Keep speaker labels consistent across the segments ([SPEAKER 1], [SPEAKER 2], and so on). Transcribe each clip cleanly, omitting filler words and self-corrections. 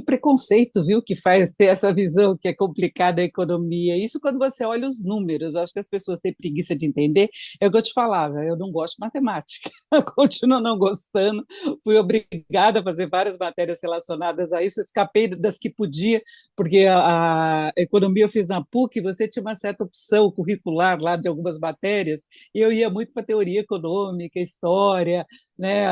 [SPEAKER 1] preconceito, viu, que faz ter essa visão que é complicada a economia. Isso quando você olha os números. Eu acho que as pessoas têm preguiça de entender. É o que eu te falava, eu não gosto de matemática. Eu continuo não gostando. Fui obrigada a fazer várias matérias relacionadas a isso. Escapei das que podia, porque a economia eu fiz na PUC, você tinha uma certa opção curricular lá de algumas matérias, e eu ia muito para teoria econômica, história, né?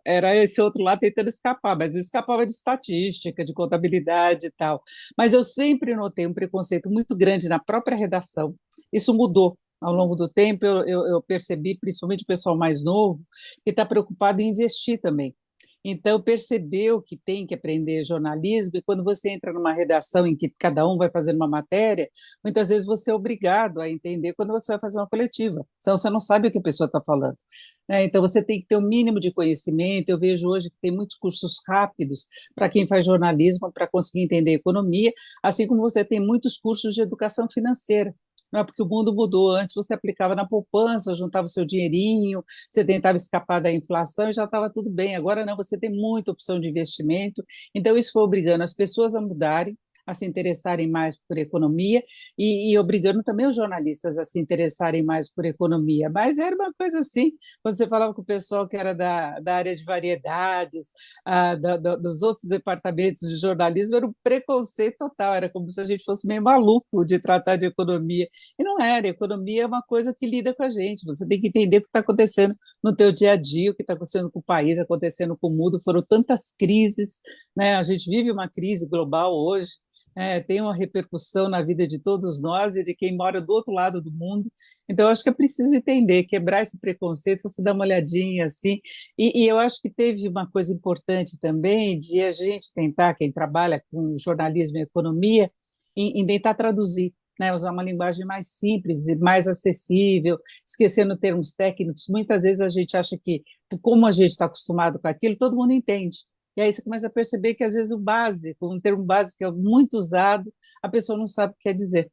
[SPEAKER 1] Era esse outro lado tentando escapar, mas eu escapava de estatística, de contabilidade e tal. Mas eu sempre notei um preconceito muito grande na própria redação. Isso mudou. Ao longo do tempo, eu percebi, principalmente o pessoal mais novo, que está preocupado em investir também. Então, percebeu que tem que aprender jornalismo, e quando você entra numa redação em que cada um vai fazer uma matéria, muitas vezes você é obrigado a entender quando você vai fazer uma coletiva, senão você não sabe o que a pessoa está falando. Né? Então, você tem que ter um mínimo de conhecimento. Eu vejo hoje que tem muitos cursos rápidos para quem faz jornalismo, para conseguir entender economia, assim como você tem muitos cursos de educação financeira. Não é porque o mundo mudou. Antes você aplicava na poupança, juntava o seu dinheirinho, você tentava escapar da inflação e já estava tudo bem. Agora não, você tem muita opção de investimento. Então, isso foi obrigando as pessoas a mudarem, a se interessarem mais por economia e obrigando também os jornalistas a se interessarem mais por economia. Mas era uma coisa assim, quando você falava com o pessoal que era da área de variedades, dos outros departamentos de jornalismo, era um preconceito total, era como se a gente fosse meio maluco de tratar de economia. E não era, economia é uma coisa que lida com a gente, você tem que entender o que está acontecendo no teu dia a dia, o que está acontecendo com o país, acontecendo com o mundo, foram tantas crises, né? A gente vive uma crise global hoje, tem uma repercussão na vida de todos nós e de quem mora do outro lado do mundo. Então, eu acho que é preciso entender, quebrar esse preconceito, você dá uma olhadinha assim. E eu acho que teve uma coisa importante também de a gente tentar, quem trabalha com jornalismo e economia, em tentar traduzir. Né, usar uma linguagem mais simples e mais acessível, esquecendo termos técnicos. Muitas vezes a gente acha que, como a gente está acostumado com aquilo, todo mundo entende. E aí você começa a perceber que, às vezes, o básico, um termo básico que é muito usado, a pessoa não sabe o que quer dizer.